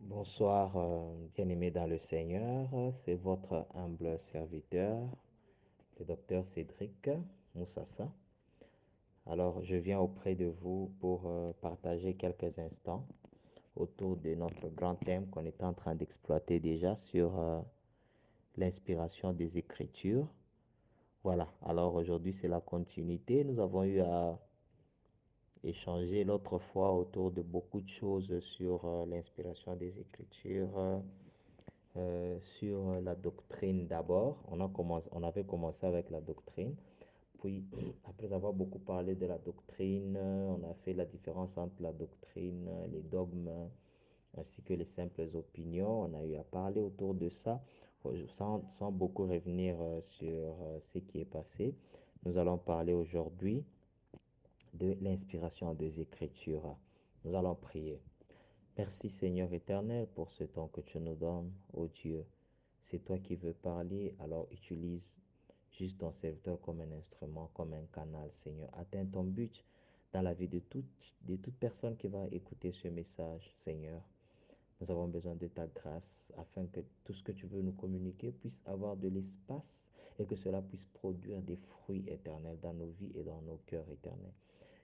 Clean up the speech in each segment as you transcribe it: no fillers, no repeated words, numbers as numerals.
Bonsoir, bien-aimés dans le Seigneur. C'est votre humble serviteur, le docteur Cédric Moussassa. Alors, je viens auprès de vous pour partager quelques instants autour de notre grand thème qu'on est en train d'exploiter déjà sur l'inspiration des Écritures. Voilà, alors aujourd'hui c'est la continuité. Nous avons eu à échanger l'autre fois autour de beaucoup de choses sur l'inspiration des Écritures. Sur la doctrine d'abord. On avait commencé avec la doctrine. Puis, après avoir beaucoup parlé de la doctrine, on a fait la différence entre la doctrine, les dogmes, ainsi que les simples opinions. On a eu à parler autour de ça, sans beaucoup revenir sur ce qui est passé. Nous allons parler aujourd'hui de l'inspiration des Écritures. Nous allons prier. Merci Seigneur éternel pour ce temps que tu nous donnes, ô Dieu. C'est toi qui veux parler, alors utilise juste ton serviteur comme un instrument, comme un canal, Seigneur. Atteins ton but dans la vie de toute personne qui va écouter ce message, Seigneur. Nous avons besoin de ta grâce afin que tout ce que tu veux nous communiquer puisse avoir de l'espace et que cela puisse produire des fruits éternels dans nos vies et dans nos cœurs éternels.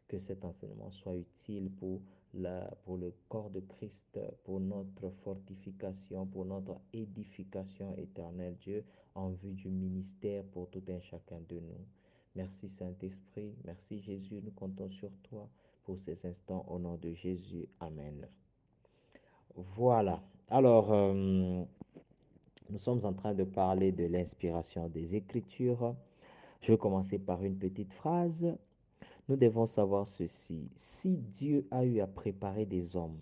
Que cet enseignement soit utile pour le corps de Christ, pour notre fortification, pour notre édification éternelle, Dieu, en vue du ministère pour tout un chacun de nous. Merci Saint-Esprit, merci Jésus, nous comptons sur toi pour ces instants au nom de Jésus. Amen. Voilà. Alors, nous sommes en train de parler de l'inspiration des Écritures. Je vais commencer par une petite phrase. Nous devons savoir ceci. Si Dieu a eu à préparer des hommes,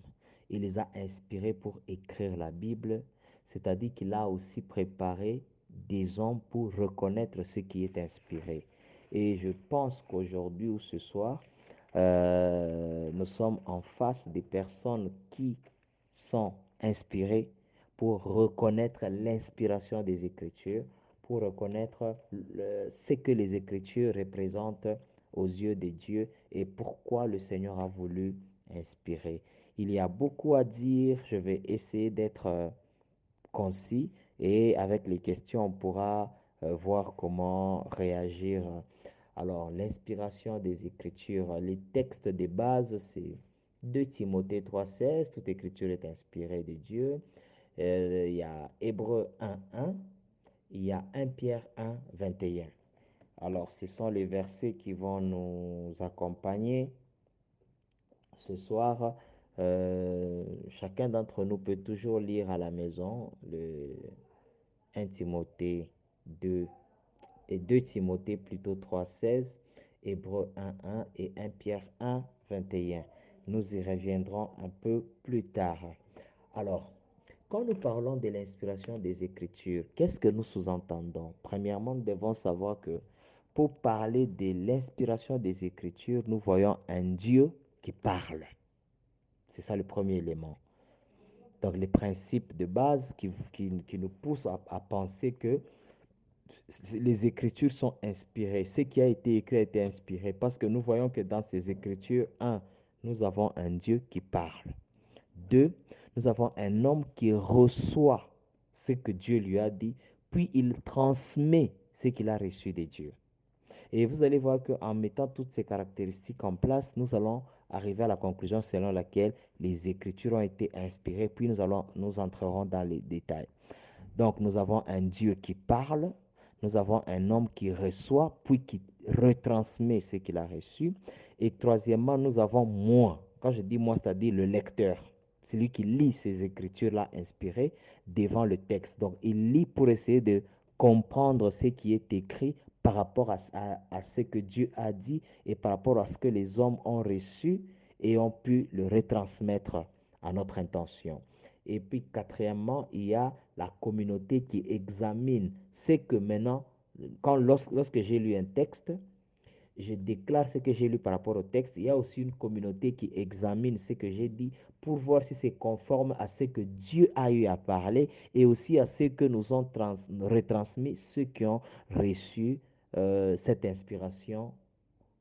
il les a inspirés pour écrire la Bible, c'est-à-dire qu'il a aussi préparé des hommes pour reconnaître ce qui est inspiré. Et je pense qu'aujourd'hui ou ce soir, nous sommes en face des personnes qui sont inspirées pour reconnaître l'inspiration des Écritures, pour reconnaître ce que les Écritures représentent aux yeux de Dieu et pourquoi le Seigneur a voulu inspirer. Il y a beaucoup à dire, je vais essayer d'être concis et avec les questions, on pourra voir comment réagir. Alors, l'inspiration des Écritures, les textes de base, c'est 2 Timothée 3,16, toute Écriture est inspirée de Dieu. Il y a Hébreu 1,1, il y a 1 Pierre 1,21. Alors, ce sont les versets qui vont nous accompagner ce soir. Chacun d'entre nous peut toujours lire à la maison le 1 Timothée 2 et 2 Timothée plutôt 3,16, Hébreu 1,1 et 1 Pierre 1,21. Nous y reviendrons un peu plus tard. Alors, quand nous parlons de l'inspiration des Écritures, qu'est-ce que nous sous-entendons? Premièrement, nous devons savoir que pour parler de l'inspiration des Écritures, nous voyons un Dieu qui parle. C'est ça le premier élément. Donc, les principes de base qui nous poussent à penser que les Écritures sont inspirées. Ce qui a été écrit a été inspiré parce que nous voyons que dans ces Écritures, un, nous avons un Dieu qui parle. Deux, nous avons un homme qui reçoit ce que Dieu lui a dit, puis il transmet ce qu'il a reçu de Dieu. Et vous allez voir qu'en mettant toutes ces caractéristiques en place, nous allons arriver à la conclusion selon laquelle les Écritures ont été inspirées, puis nous entrerons dans les détails. Donc, nous avons un Dieu qui parle, nous avons un homme qui reçoit, puis qui retransmet ce qu'il a reçu. Et troisièmement, nous avons moi. Quand je dis moi, c'est-à-dire le lecteur, celui qui lit ces écritures-là inspirées devant le texte. Donc, il lit pour essayer de comprendre ce qui est écrit par rapport à ce que Dieu a dit et par rapport à ce que les hommes ont reçu et ont pu le retransmettre à notre intention. Et puis, quatrièmement, il y a la communauté qui examine ce que maintenant, lorsque j'ai lu un texte, je déclare ce que j'ai lu par rapport au texte. Il y a aussi une communauté qui examine ce que j'ai dit pour voir si c'est conforme à ce que Dieu a eu à parler et aussi à ce que nous ont retransmis ceux qui ont reçu cette inspiration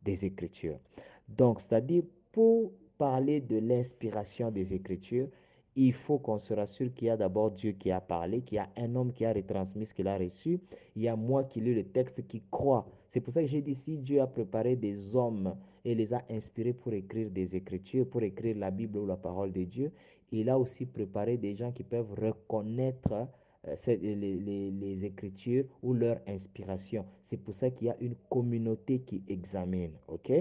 des Écritures. Donc, c'est-à-dire, pour parler de l'inspiration des Écritures, il faut qu'on se rassure qu'il y a d'abord Dieu qui a parlé, qu'il y a un homme qui a retransmis ce qu'il a reçu, il y a moi qui lis le texte qui croit. C'est pour ça que j'ai dit, si Dieu a préparé des hommes et les a inspirés pour écrire des écritures, pour écrire la Bible ou la parole de Dieu, il a aussi préparé des gens qui peuvent reconnaître les écritures ou leur inspiration. C'est pour ça qu'il y a une communauté qui examine, ok?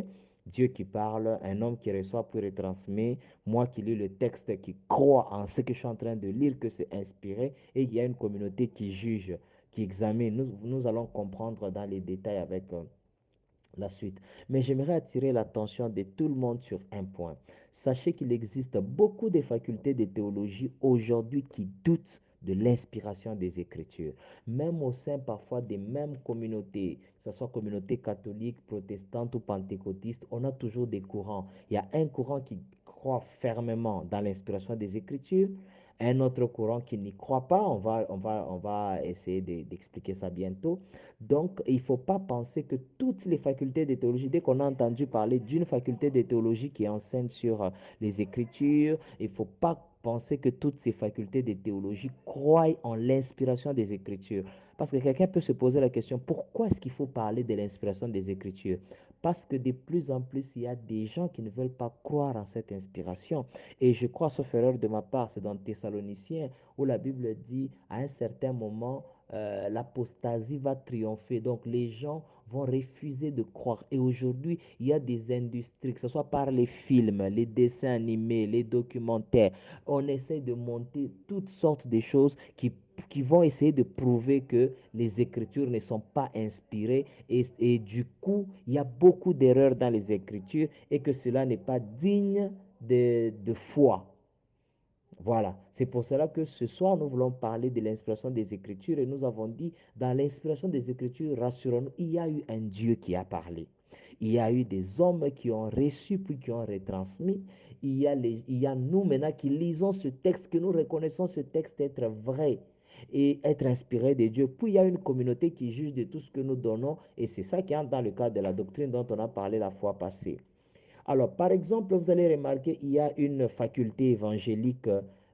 Dieu qui parle, un homme qui reçoit pour retransmettre, moi qui lis le texte, qui croit en ce que je suis en train de lire, que c'est inspiré, et il y a une communauté qui juge, qui examine. Nous allons comprendre dans les détails avec la suite. Mais j'aimerais attirer l'attention de tout le monde sur un point. Sachez qu'il existe beaucoup de facultés de théologie aujourd'hui qui doutent de l'inspiration des Écritures. Même au sein parfois des mêmes communautés, que ce soit communauté catholique, protestante ou pentecôtiste, on a toujours des courants. Il y a un courant qui croit fermement dans l'inspiration des Écritures, un autre courant qui n'y croit pas. On va essayer d'expliquer ça bientôt. Donc, il ne faut pas penser que toutes les facultés de théologie, dès qu'on a entendu parler d'une faculté de théologie qui enseigne sur les Écritures, il ne faut pas penser que toutes ces facultés de théologie croient en l'inspiration des Écritures. Parce que quelqu'un peut se poser la question, pourquoi est-ce qu'il faut parler de l'inspiration des Écritures? Parce que de plus en plus, il y a des gens qui ne veulent pas croire en cette inspiration. Et je crois, sauf erreur de ma part, c'est dans Thessaloniciens où la Bible dit, à un certain moment, l'apostasie va triompher. Donc les gens vont refuser de croire. Et aujourd'hui, il y a des industries, que ce soit par les films, les dessins animés, les documentaires. On essaie de monter toutes sortes de choses qui vont essayer de prouver que les Écritures ne sont pas inspirées et du coup, il y a beaucoup d'erreurs dans les Écritures et que cela n'est pas digne de foi. Voilà, c'est pour cela que ce soir, nous voulons parler de l'inspiration des Écritures et nous avons dit, dans l'inspiration des Écritures, rassurons-nous, il y a eu un Dieu qui a parlé. Il y a eu des hommes qui ont reçu puis qui ont retransmis. Il y a nous maintenant qui lisons ce texte, que nous reconnaissons ce texte être vrai et être inspiré de Dieu. Puis il y a une communauté qui juge de tout ce que nous donnons et c'est ça qui entre dans le cadre de la doctrine dont on a parlé la fois passée. Alors, par exemple, vous allez remarquer, il y a une faculté évangélique.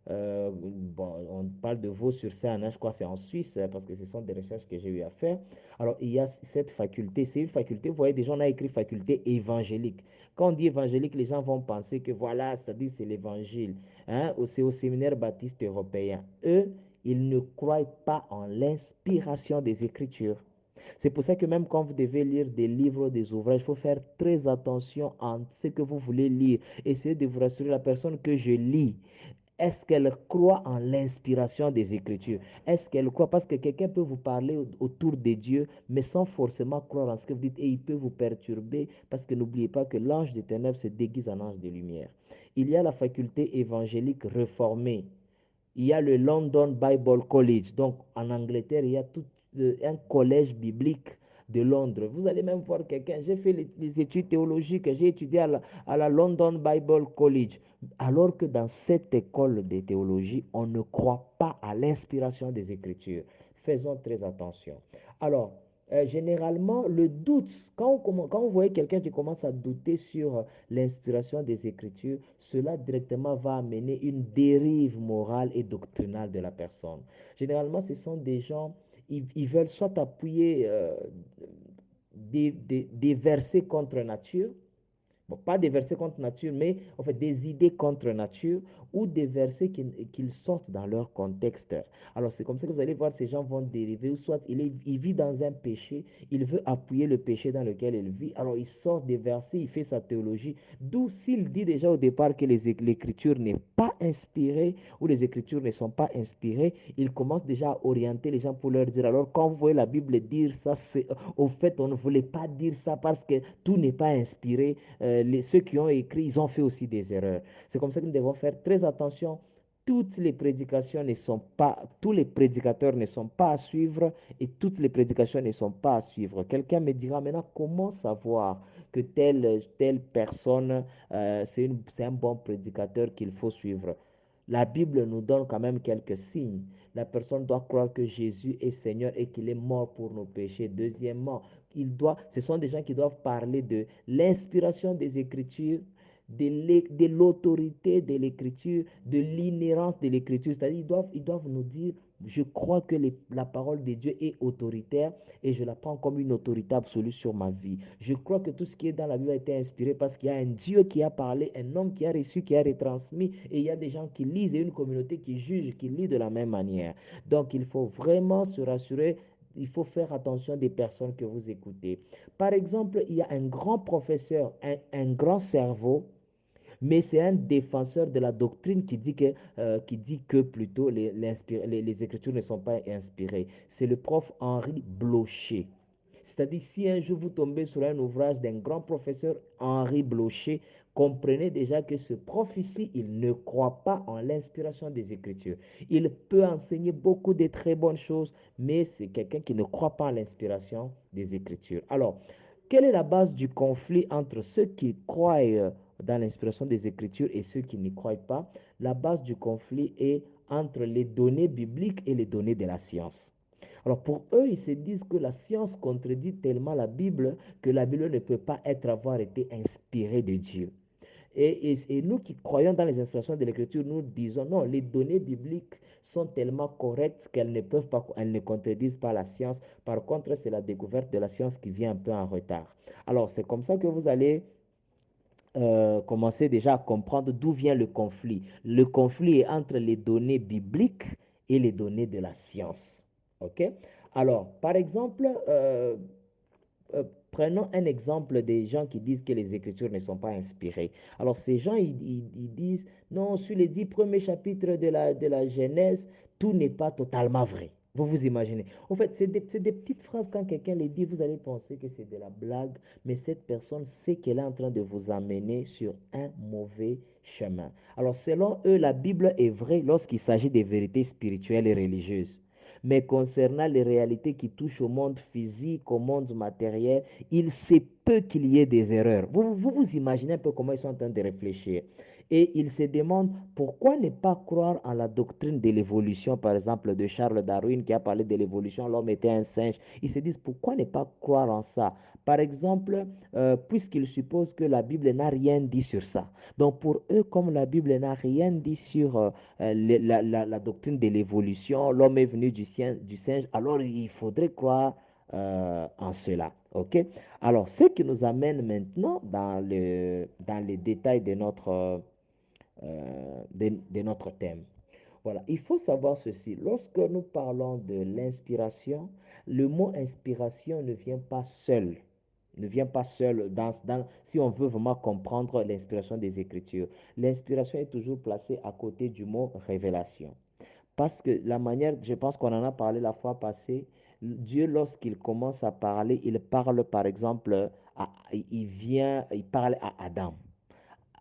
Bon, on parle de Vaux-sur-Seine, hein, je crois que c'est en Suisse, parce que ce sont des recherches que j'ai eu à faire. Alors, il y a cette faculté, c'est une faculté, vous voyez, déjà on a écrit faculté évangélique. Quand on dit évangélique, les gens vont penser que voilà, c'est-à-dire c'est l'évangile, hein, c'est au séminaire baptiste européen. Eux, ils ne croient pas en l'inspiration des Écritures. C'est pour ça que même quand vous devez lire des livres, des ouvrages, il faut faire très attention à ce que vous voulez lire. Essayez de vous rassurer, la personne que je lis, est-ce qu'elle croit en l'inspiration des Écritures? Est-ce qu'elle croit? Parce que quelqu'un peut vous parler autour de Dieu, mais sans forcément croire en ce que vous dites, et il peut vous perturber, parce que n'oubliez pas que l'ange des ténèbres se déguise en ange de lumière. Il y a la faculté évangélique réformée. Il y a le London Bible College. Donc, en Angleterre, il y a tout un collège biblique de Londres. Vous allez même voir quelqu'un, j'ai fait les études théologiques, j'ai étudié à la London Bible College. Alors que dans cette école de théologie, on ne croit pas à l'inspiration des Écritures. Faisons très attention. Alors, généralement, le doute, quand vous voyez quelqu'un qui commence à douter sur l'inspiration des Écritures, cela directement va amener une dérive morale et doctrinale de la personne. Généralement, ce sont des gens, ils veulent soit appuyer des versets contre nature, bon, pas des versets contre nature, mais en fait des idées contre nature ou des versets qu'ils sortent dans leur contexte. Alors c'est comme ça que vous allez voir ces gens vont dériver, ou soit il vit dans un péché, il veut appuyer le péché dans lequel il vit, alors il sort des versets, il fait sa théologie, d'où s'il dit déjà au départ que l'écriture n'est pas inspirée ou les écritures ne sont pas inspirées, il commence déjà à orienter les gens pour leur dire, alors quand vous voyez la Bible dire ça, c'est, au fait on ne voulait pas dire ça parce que tout n'est pas inspiré, ceux qui ont écrit, ils ont fait aussi des erreurs. C'est comme ça que nous devons faire très attention. Toutes les prédications ne sont pas, tous les prédicateurs ne sont pas à suivre et toutes les prédications ne sont pas à suivre. Quelqu'un me dira maintenant comment savoir que telle personne, c'est un bon prédicateur qu'il faut suivre. La Bible nous donne quand même quelques signes. La personne doit croire que Jésus est Seigneur et qu'il est mort pour nos péchés. Deuxièmement, ce sont des gens qui doivent parler de l'inspiration des Écritures, de l'autorité de l'écriture, de l'inhérence de l'écriture. C'est-à-dire ils doivent nous dire, je crois que la parole de Dieu est autoritaire et je la prends comme une autorité absolue sur ma vie. Je crois que tout ce qui est dans la Bible a été inspiré parce qu'il y a un Dieu qui a parlé, un homme qui a reçu, qui a retransmis, et il y a des gens qui lisent et une communauté qui juge, qui lit de la même manière. Donc il faut vraiment se rassurer, il faut faire attention des personnes que vous écoutez. Par exemple, il y a un grand professeur, un grand cerveau, mais c'est un défenseur de la doctrine qui dit que plutôt les Écritures ne sont pas inspirées. C'est le prof Henri Blocher. C'est-à-dire, si un jour vous tombez sur un ouvrage d'un grand professeur Henri Blocher, comprenez déjà que ce prof ici, il ne croit pas en l'inspiration des Écritures. Il peut enseigner beaucoup de très bonnes choses, mais c'est quelqu'un qui ne croit pas en l'inspiration des Écritures. Alors, quelle est la base du conflit entre ceux qui croient dans l'inspiration des Écritures et ceux qui n'y croient pas? La base du conflit est entre les données bibliques et les données de la science. Alors pour eux, ils se disent que la science contredit tellement la Bible que la Bible ne peut pas avoir été inspirée de Dieu. Et nous qui croyons dans les inspirations de l'Écriture, nous disons non, les données bibliques sont tellement correctes qu'elles ne peuvent pas, elles ne contredisent pas la science. Par contre, c'est la découverte de la science qui vient un peu en retard. Alors, c'est comme ça que vous allez commencer déjà à comprendre d'où vient le conflit. Le conflit est entre les données bibliques et les données de la science. OK? Alors, par exemple, prenons un exemple des gens qui disent que les Écritures ne sont pas inspirées. Alors, ces gens, ils disent, non, sur les 10 premiers chapitres de la Genèse, tout n'est pas totalement vrai. Vous vous imaginez. En fait, c'est des petites phrases, quand quelqu'un les dit, vous allez penser que c'est de la blague, mais cette personne sait qu'elle est en train de vous amener sur un mauvais chemin. Alors, selon eux, la Bible est vraie lorsqu'il s'agit des vérités spirituelles et religieuses. Mais concernant les réalités qui touchent au monde physique, au monde matériel, il se peut qu'il y ait des erreurs. Vous imaginez un peu comment ils sont en train de réfléchir. Et ils se demandent pourquoi ne pas croire en la doctrine de l'évolution, par exemple, de Charles Darwin qui a parlé de l'évolution, l'homme était un singe. Ils se disent pourquoi ne pas croire en ça. Par exemple, puisqu'ils supposent que la Bible n'a rien dit sur ça. Donc pour eux, comme la Bible n'a rien dit sur la doctrine de l'évolution, l'homme est venu du singe, alors il faudrait croire en cela. OK? Alors, ce qui nous amène maintenant dans les détails de notre thème. Voilà, il faut savoir ceci. Lorsque nous parlons de l'inspiration, le mot inspiration ne vient pas seul. Ne vient pas seul si on veut vraiment comprendre l'inspiration des Écritures. L'inspiration est toujours placée à côté du mot révélation. Parce que la manière, je pense qu'on en a parlé la fois passée, Dieu, lorsqu'il commence à parler, il parle par exemple, il parle à Adam.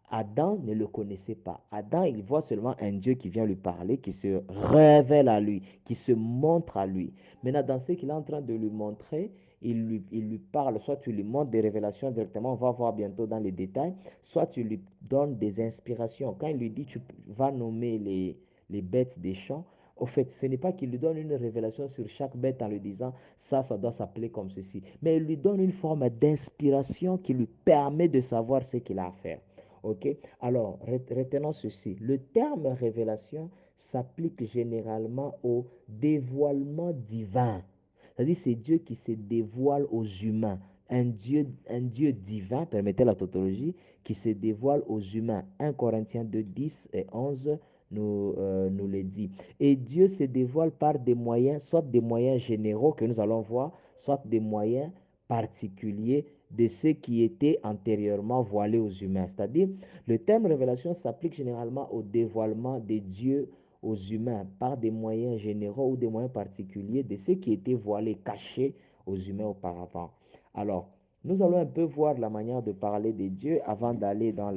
Adam ne le connaissait pas. Adam, il voit seulement un Dieu qui vient lui parler, qui se révèle à lui, qui se montre à lui. Maintenant, dans ce qu'il est en train de lui montrer, il lui parle, soit tu lui montres des révélations directement, on va voir bientôt dans les détails, soit tu lui donnes des inspirations. Quand il lui dit, tu vas nommer les bêtes des champs, au fait, ce n'est pas qu'il lui donne une révélation sur chaque bête en lui disant, ça doit s'appeler comme ceci, mais il lui donne une forme d'inspiration qui lui permet de savoir ce qu'il a à faire. OK? Alors, retenons ceci. Le terme révélation s'applique généralement au dévoilement divin. C'est-à-dire, c'est Dieu qui se dévoile aux humains. Un Dieu divin, permettez la tautologie, qui se dévoile aux humains. 1 Corinthiens 2, 10 et 11 nous le dit. Et Dieu se dévoile par des moyens, soit des moyens généraux que nous allons voir, soit des moyens particuliers de ce qui était antérieurement voilé aux humains. C'est-à-dire, le terme révélation s'applique généralement au dévoilement de Dieu aux humains par des moyens généraux ou des moyens particuliers de ce qui était voilé, caché aux humains auparavant. Alors, nous allons un peu voir la manière de parler de Dieu avant d'aller dans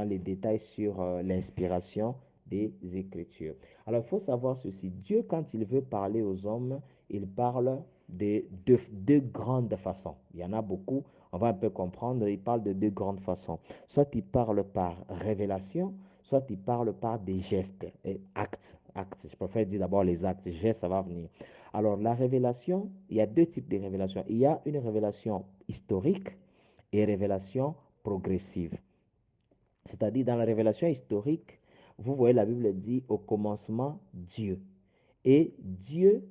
les détails sur l'inspiration des Écritures. Alors, il faut savoir ceci. Dieu, quand il veut parler aux hommes, il parle de deux grandes façons. Il y en a beaucoup, on va un peu comprendre. Il parle de deux grandes façons. Soit il parle par révélation, soit il parle par des gestes et actes. Actes. Je préfère dire d'abord les actes. Gestes, ça va venir. Alors, la révélation, il y a deux types de révélations. Il y a une révélation historique et révélation progressive. C'est-à-dire, dans la révélation historique, vous voyez, la Bible dit au commencement, Dieu. Et Dieu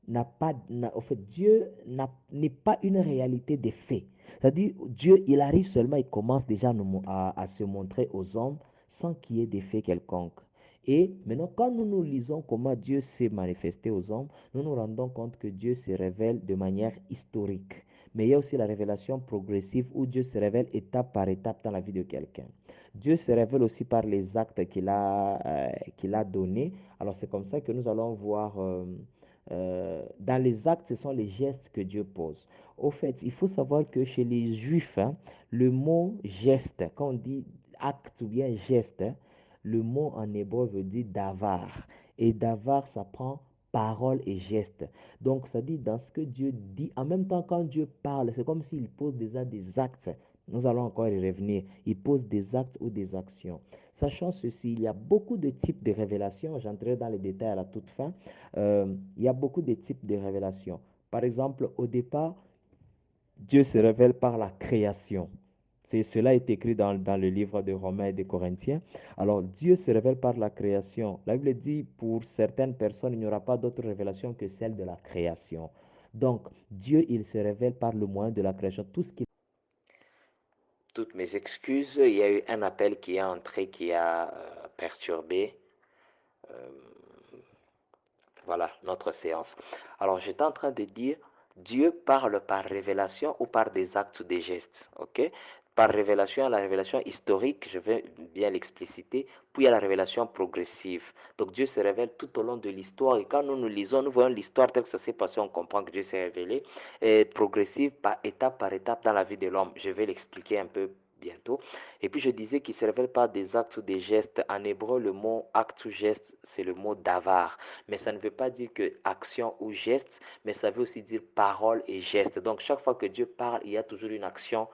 n'a pas, en fait, n'est pas une réalité des faits. C'est-à-dire, Dieu, il arrive seulement, il commence déjà à se montrer aux hommes sans qu'il y ait des faits quelconques. Et maintenant, quand nous lisons comment Dieu s'est manifesté aux hommes, nous nous rendons compte que Dieu se révèle de manière historique. Mais il y a aussi la révélation progressive où Dieu se révèle étape par étape dans la vie de quelqu'un. Dieu se révèle aussi par les actes qu'il a donnés. Alors c'est comme ça que nous allons voir, dans les actes, ce sont les gestes que Dieu pose. Au fait, il faut savoir que chez les Juifs, hein, le mot geste, quand on dit acte ou bien geste, hein, le mot en hébreu veut dire davar. Et davar, ça prend parole et geste. Donc, ça dit dans ce que Dieu dit, en même temps, quand Dieu parle, c'est comme s'il pose déjà des actes. Nous allons encore y revenir. Il pose des actes ou des actions. Sachant ceci, il y a beaucoup de types de révélations. J'entrerai dans les détails à la toute fin. Il y a beaucoup de types de révélations. Par exemple, au départ, Dieu se révèle par la création. Cela est écrit dans le livre de Romains et de Corinthiens. Alors, Dieu se révèle par la création. La Bible dit, pour certaines personnes, il n'y aura pas d'autre révélation que celle de la création. Donc, Dieu, il se révèle par le moyen de la création. Tout ce qui... Toutes mes excuses, il y a eu un appel qui est entré qui a perturbé euh, voilà, notre séance. Alors, j'étais en train de dire, Dieu parle par révélation ou par des actes ou des gestes, ok? Par révélation, la révélation historique, je vais bien l'expliciter, puis il y a la révélation progressive. Donc Dieu se révèle tout au long de l'histoire et quand nous lisons, nous voyons l'histoire telle que ça s'est passé, on comprend que Dieu s'est révélé, et progressive par étape dans la vie de l'homme. Je vais l'expliquer un peu bientôt. Et puis je disais qu'il se révèle par des actes ou des gestes. En hébreu, le mot acte ou geste, c'est le mot davar. Mais ça ne veut pas dire que action ou geste, mais ça veut aussi dire parole et geste. Donc chaque fois que Dieu parle, il y a toujours une action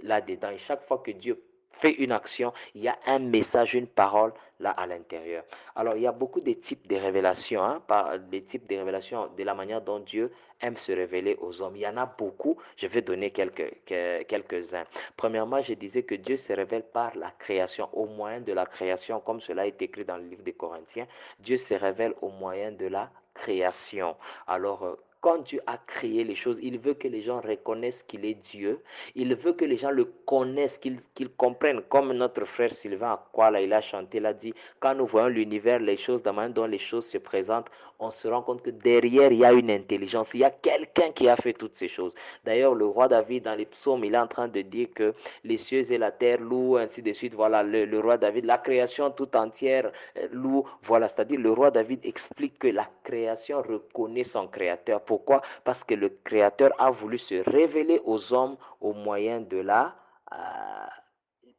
là-dedans. Et chaque fois que Dieu fait une action, il y a un message, une parole là à l'intérieur. Alors il y a beaucoup de types de révélations, hein, par les types de révélations, de la manière dont Dieu aime se révéler aux hommes. Il y en a beaucoup, je vais donner quelques-uns. Premièrement, je disais que Dieu se révèle par la création, au moyen de la création, comme cela est écrit dans le livre des Corinthiens. Dieu se révèle au moyen de la création. Alors, quand Dieu a créé les choses, il veut que les gens reconnaissent qu'il est Dieu. Il veut que les gens le connaissent, qu'ils comprennent. Comme notre frère Sylvain Aquala, il a chanté, il a dit, quand nous voyons l'univers, les choses, la manière dont les choses se présentent, on se rend compte que derrière, il y a une intelligence. Il y a quelqu'un qui a fait toutes ces choses. D'ailleurs, le roi David, dans les psaumes, il est en train de dire que les cieux et la terre louent, ainsi de suite. Voilà, le roi David, la création tout entière loue. Voilà, c'est-à-dire le roi David explique que la création reconnaît son créateur. Pourquoi? Parce que le créateur a voulu se révéler aux hommes au moyen de la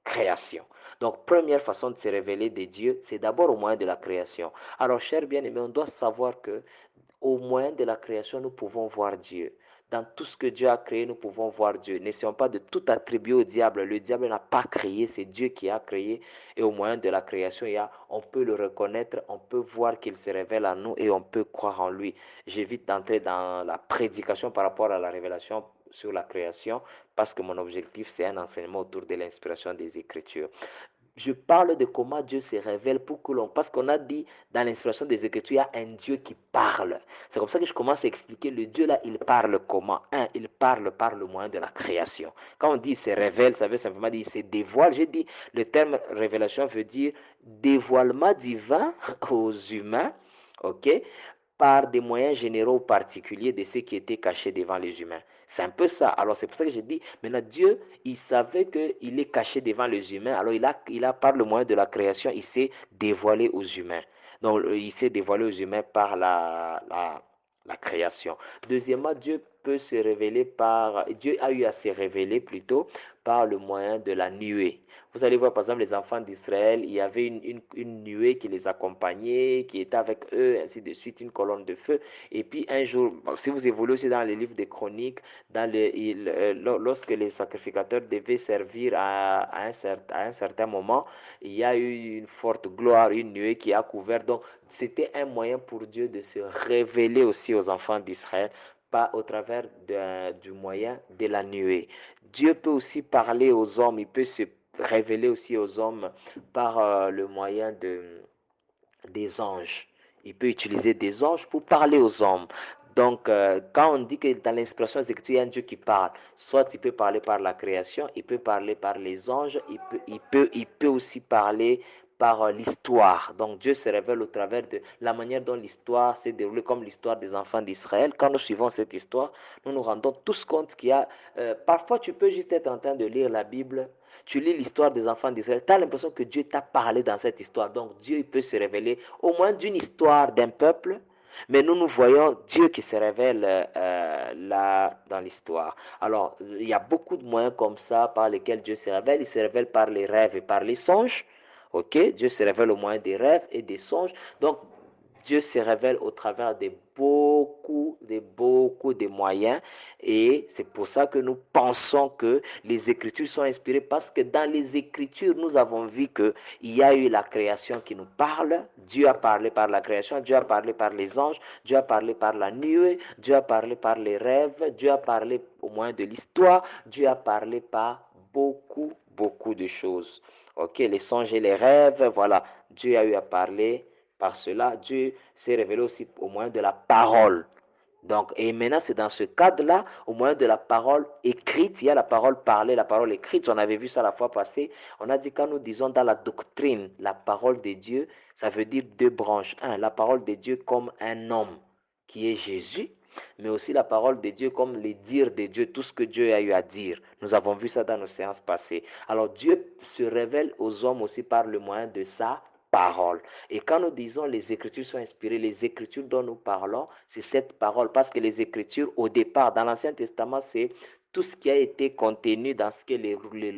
création. Donc, première façon de se révéler de Dieu, c'est d'abord au moyen de la création. Alors, chers bien-aimés, on doit savoir que au moyen de la création, nous pouvons voir Dieu. Dans tout ce que Dieu a créé, nous pouvons voir Dieu. N'essayons pas de tout attribuer au diable. Le diable n'a pas créé, c'est Dieu qui a créé. Et au moyen de la création, on peut le reconnaître, on peut voir qu'il se révèle à nous et on peut croire en lui. J'évite d'entrer dans la prédication par rapport à la révélation sur la création parce que mon objectif, c'est un enseignement autour de l'inspiration des Écritures. Je parle de comment Dieu se révèle pour que l'on... Parce qu'on a dit dans l'inspiration des Écritures, il y a un Dieu qui parle. C'est comme ça que je commence à expliquer le Dieu là, il parle comment? Il parle par le moyen de la création. Quand on dit il se révèle, ça veut simplement dire il se dévoile. J'ai dit, le terme révélation veut dire dévoilement divin aux humains, ok? Par des moyens généraux ou particuliers de ce qui était caché devant les humains. C'est un peu ça. Alors c'est pour ça que j'ai dit, maintenant Dieu, il savait qu'il est caché devant les humains. Alors par le moyen de la création, il s'est dévoilé aux humains. Donc il s'est dévoilé aux humains par la création. Deuxièmement, Dieu a eu à se révéler plutôt par le moyen de la nuée. Vous allez voir par exemple les enfants d'Israël, il y avait une nuée qui les accompagnait, qui était avec eux, ainsi de suite, une colonne de feu. Et puis un jour, si vous évoluez aussi dans les livres des chroniques, lorsque les sacrificateurs devaient servir à un certain moment, il y a eu une forte gloire, une nuée qui a couvert. Donc c'était un moyen pour Dieu de se révéler aussi aux enfants d'Israël pas au travers du moyen de la nuée. Dieu peut aussi parler aux hommes, il peut se révélé aussi aux hommes par le moyen des anges. Il peut utiliser des anges pour parler aux hommes. Donc, quand on dit que dans l'inspiration des Écritures, il y a un Dieu qui parle, soit il peut parler par la création, il peut parler par les anges, il peut aussi parler par l'histoire. Donc, Dieu se révèle au travers de la manière dont l'histoire s'est déroulée, comme l'histoire des enfants d'Israël. Quand nous suivons cette histoire, nous nous rendons tous compte qu'il y a... parfois, tu peux juste être en train de lire la Bible, tu lis l'histoire des enfants d'Israël, tu as l'impression que Dieu t'a parlé dans cette histoire. Donc Dieu il peut se révéler au moins d'une histoire d'un peuple, mais nous voyons Dieu qui se révèle là dans l'histoire. Alors, il y a beaucoup de moyens comme ça par lesquels Dieu se révèle. Il se révèle par les rêves et par les songes. Ok, Dieu se révèle au moyen des rêves et des songes. Donc, Dieu se révèle au travers de moyens et c'est pour ça que nous pensons que les Écritures sont inspirées parce que dans les Écritures, nous avons vu qu'il y a eu la création qui nous parle. Dieu a parlé par la création, Dieu a parlé par les anges, Dieu a parlé par la nuée, Dieu a parlé par les rêves, Dieu a parlé au moyen de l'histoire, Dieu a parlé par beaucoup de choses. Ok, les songes et les rêves, voilà, Dieu a eu à parler par cela, Dieu s'est révélé aussi au moyen de la parole. Donc, et maintenant, c'est dans ce cadre-là, au moyen de la parole écrite, il y a la parole parlée, la parole écrite. On avait vu ça la fois passée. On a dit quand nous disons dans la doctrine, la parole de Dieu, ça veut dire deux branches. Un, la parole de Dieu comme un homme qui est Jésus, mais aussi la parole de Dieu comme les dires de Dieu, tout ce que Dieu a eu à dire. Nous avons vu ça dans nos séances passées. Alors, Dieu se révèle aux hommes aussi par le moyen de sa parole. Et quand nous disons les Écritures sont inspirées, les Écritures dont nous parlons, c'est cette parole. Parce que les Écritures, au départ, dans l'Ancien Testament, c'est tout ce qui a été contenu dans ce que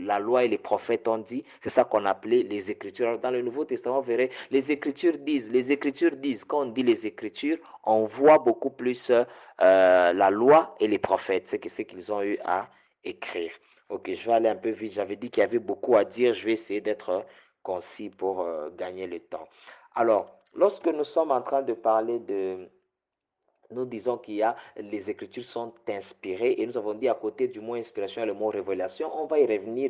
la loi et les prophètes ont dit. C'est ça qu'on appelait les Écritures. Dans le Nouveau Testament, vous verrez, les Écritures disent. Quand on dit les Écritures, on voit beaucoup plus la loi et les prophètes, c'est ce qu'ils ont eu à écrire. Ok, je vais aller un peu vite. J'avais dit qu'il y avait beaucoup à dire. Je vais essayer d'être concis pour gagner le temps. Alors, lorsque nous sommes en train de parler de... Nous disons qu'il y a, les Écritures sont inspirées et nous avons dit à côté du mot inspiration et le mot révélation, on va y revenir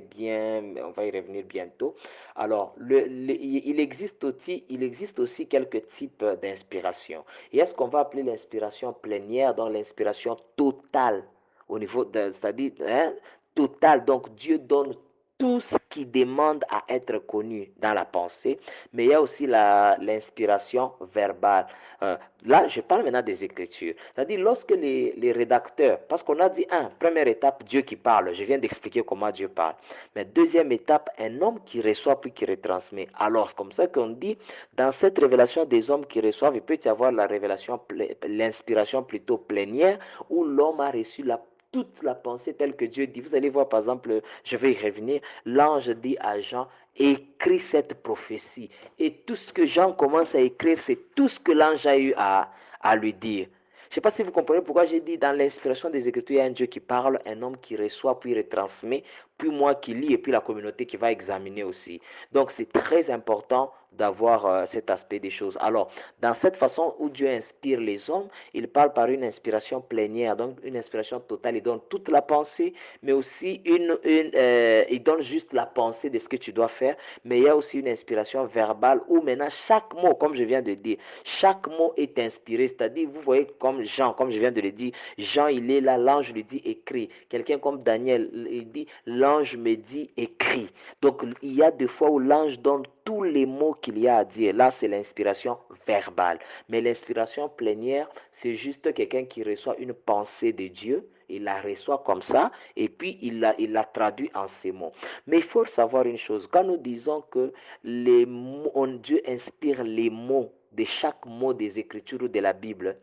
on va y revenir bientôt. Alors, il existe aussi quelques types d'inspiration. Il y a ce qu'on va appeler l'inspiration plénière, donc l'inspiration totale au niveau de, c'est-à-dire hein, totale. Donc, Dieu donne tout ce qui demande à être connu dans la pensée, mais il y a aussi l'inspiration verbale. Euh, Là, je parle maintenant des Écritures. C'est-à-dire, lorsque les rédacteurs, parce qu'on a dit, première étape, Dieu qui parle. Je viens d'expliquer comment Dieu parle. Mais deuxième étape, un homme qui reçoit puis qui retransmet. Alors, c'est comme ça qu'on dit, dans cette révélation des hommes qui reçoivent, il peut y avoir la révélation, l'inspiration plutôt plénière, où l'homme a reçu toute la pensée telle que Dieu dit. Vous allez voir, par exemple, je vais y revenir, l'ange dit à Jean, écris cette prophétie. Et tout ce que Jean commence à écrire, c'est tout ce que l'ange a eu à lui dire. Je ne sais pas si vous comprenez pourquoi j'ai dit dans l'inspiration des Écritures, il y a un Dieu qui parle, un homme qui reçoit, puis retransmet, puis moi qui lis, et puis la communauté qui va examiner aussi. Donc c'est très important d'avoir cet aspect des choses. Alors, dans cette façon où Dieu inspire les hommes, il parle par une inspiration plénière, donc une inspiration totale. Il donne toute la pensée, mais aussi il donne juste la pensée de ce que tu dois faire, mais il y a aussi une inspiration verbale où maintenant chaque mot, comme je viens de dire, chaque mot est inspiré. C'est-à-dire, vous voyez comme Jean, comme je viens de le dire, Jean, il est là, l'ange lui dit écrit. Quelqu'un comme Daniel, il dit, l'ange me dit écrit. Donc, il y a des fois où l'ange donne tous les mots qu'il y a à dire. Là, c'est l'inspiration verbale. Mais l'inspiration plénière, c'est juste quelqu'un qui reçoit une pensée de Dieu. Il la reçoit comme ça et puis il la traduit en ces mots. Mais il faut savoir une chose. Quand nous disons que Dieu inspire les mots de chaque mot des Écritures ou de la Bible,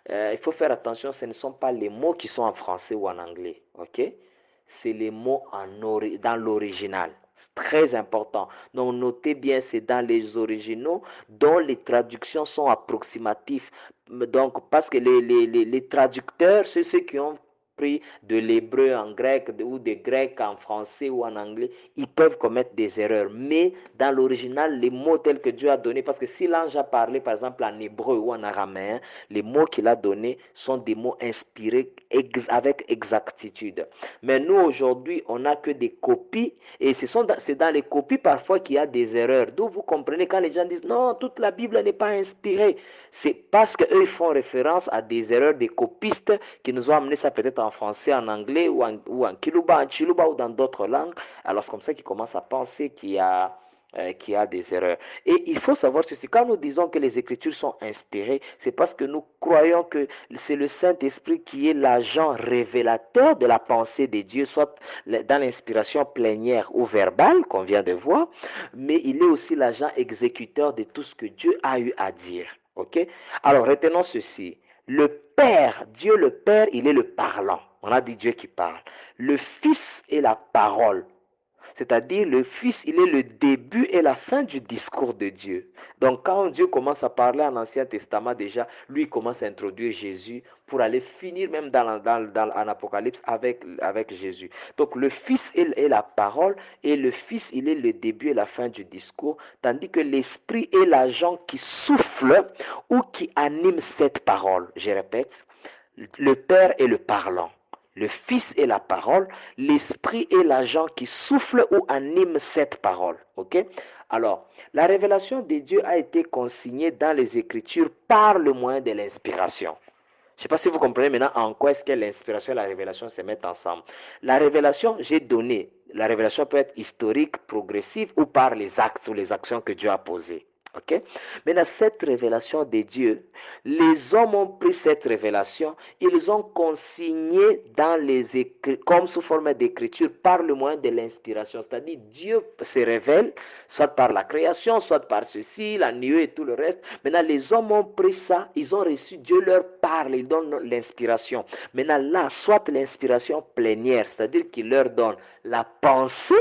il faut faire attention, ce ne sont pas les mots qui sont en français ou en anglais. Ok? C'est les mots dans l'original. C'est très important. Donc, notez bien, c'est dans les originaux dont les traductions sont approximatives. Donc, parce que les traducteurs, c'est ceux qui ont l'esprit de l'hébreu en grec ou de grec en français ou en anglais, ils peuvent commettre des erreurs. Mais dans l'original, les mots tels que Dieu a donnés, parce que si l'ange a parlé par exemple en hébreu ou en araméen, les mots qu'il a donnés sont des mots inspirés avec exactitude. Mais nous aujourd'hui, on n'a que des copies et c'est dans les copies parfois qu'il y a des erreurs. D'où vous comprenez quand les gens disent non, toute la Bible n'est pas inspirée. C'est parce qu'eux ils font référence à des erreurs des copistes qui nous ont amené ça peut-être en français, en anglais ou en kiluba, en chiluba ou dans d'autres langues. Alors c'est comme ça qu'ils commencent à penser qu'il y a des erreurs. Et il faut savoir ceci, quand nous disons que les Écritures sont inspirées, c'est parce que nous croyons que c'est le Saint-Esprit qui est l'agent révélateur de la pensée de Dieu, soit dans l'inspiration plénière ou verbale qu'on vient de voir, mais il est aussi l'agent exécuteur de tout ce que Dieu a eu à dire. Ok? Alors retenons ceci. Le Père, Dieu le Père, il est le parlant. On a dit Dieu qui parle. Le Fils est la parole. C'est-à-dire le Fils, il est le début et la fin du discours de Dieu. Donc quand Dieu commence à parler en Ancien Testament déjà, lui il commence à introduire Jésus pour aller finir même en Apocalypse avec Jésus. Donc le Fils est la parole et le Fils, il est le début et la fin du discours, tandis que l'Esprit est l'agent qui souffle ou qui anime cette parole. Je répète, le Père est le parlant. Le Fils est la parole, l'Esprit est l'agent qui souffle ou anime cette parole. Ok? Alors, la révélation de Dieu a été consignée dans les Écritures par le moyen de l'inspiration. Je ne sais pas si vous comprenez maintenant en quoi est-ce que l'inspiration et la révélation se mettent ensemble. La révélation, j'ai donné. La révélation peut être historique, progressive ou par les actes ou les actions que Dieu a posées. Ok? Maintenant, cette révélation de Dieu, les hommes ont pris cette révélation, ils ont consigné dans les écrits, comme sous forme d'écriture, par le moyen de l'inspiration. C'est-à-dire, Dieu se révèle, soit par la création, soit par ceci, la nuée et tout le reste. Maintenant, les hommes ont pris ça, ils ont reçu, Dieu leur parle, il donne l'inspiration. Maintenant, là, soit l'inspiration plénière, c'est-à-dire qu'il leur donne la pensée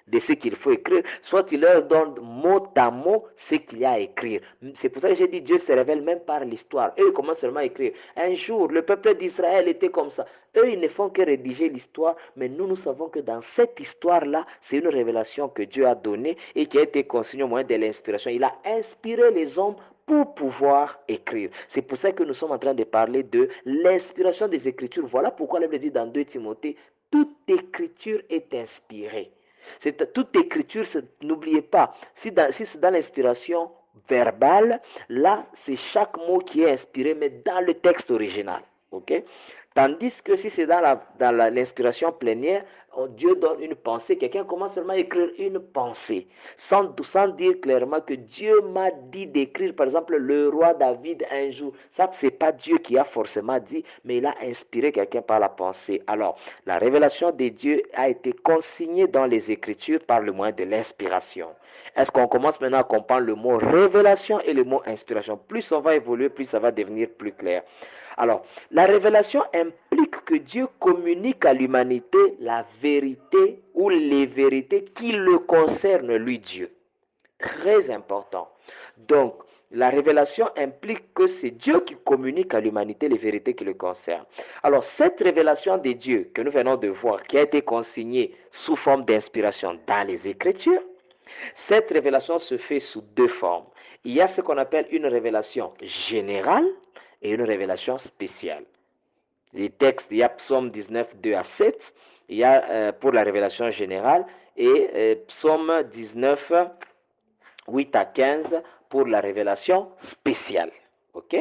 de ce qu'il faut écrire, soit il leur donne mot à mot ce qu'il y a à écrire. C'est pour ça que j'ai dit Dieu se révèle même par l'histoire. Eux, ils commencent seulement à écrire. Un jour, le peuple d'Israël était comme ça. Eux, ils ne font que rédiger l'histoire, mais nous savons que dans cette histoire-là, c'est une révélation que Dieu a donnée et qui a été consignée au moyen de l'inspiration. Il a inspiré les hommes pour pouvoir écrire. C'est pour ça que nous sommes en train de parler de l'inspiration des Écritures. Voilà pourquoi la Bible dit dans 2 Timothée, toute écriture est inspirée. Toute écriture, n'oubliez pas, si c'est dans l'inspiration verbale, là, c'est chaque mot qui est inspiré, mais dans le texte original. Ok? Tandis que si c'est dans l'inspiration plénière, Dieu donne une pensée, quelqu'un commence seulement à écrire une pensée, sans dire clairement que Dieu m'a dit d'écrire, par exemple, le roi David un jour. Ça, c'est pas Dieu qui a forcément dit, mais il a inspiré quelqu'un par la pensée. Alors, la révélation de Dieu a été consignée dans les Écritures par le moyen de l'inspiration. Est-ce qu'on commence maintenant à comprendre le mot révélation et le mot inspiration? Plus on va évoluer, plus ça va devenir plus clair. Alors, la révélation implique que Dieu communique à l'humanité la vérité ou les vérités qui le concernent, lui, Dieu. Très important. Donc, la révélation implique que c'est Dieu qui communique à l'humanité les vérités qui le concernent. Alors, cette révélation de Dieu que nous venons de voir, qui a été consignée sous forme d'inspiration dans les Écritures, cette révélation se fait sous deux formes. Il y a ce qu'on appelle une révélation générale et une révélation spéciale. Les textes, il y a Psaume 19, 2 à 7, il y a pour la révélation générale, et Psaume 19, 8 à 15 pour la révélation spéciale. Ok?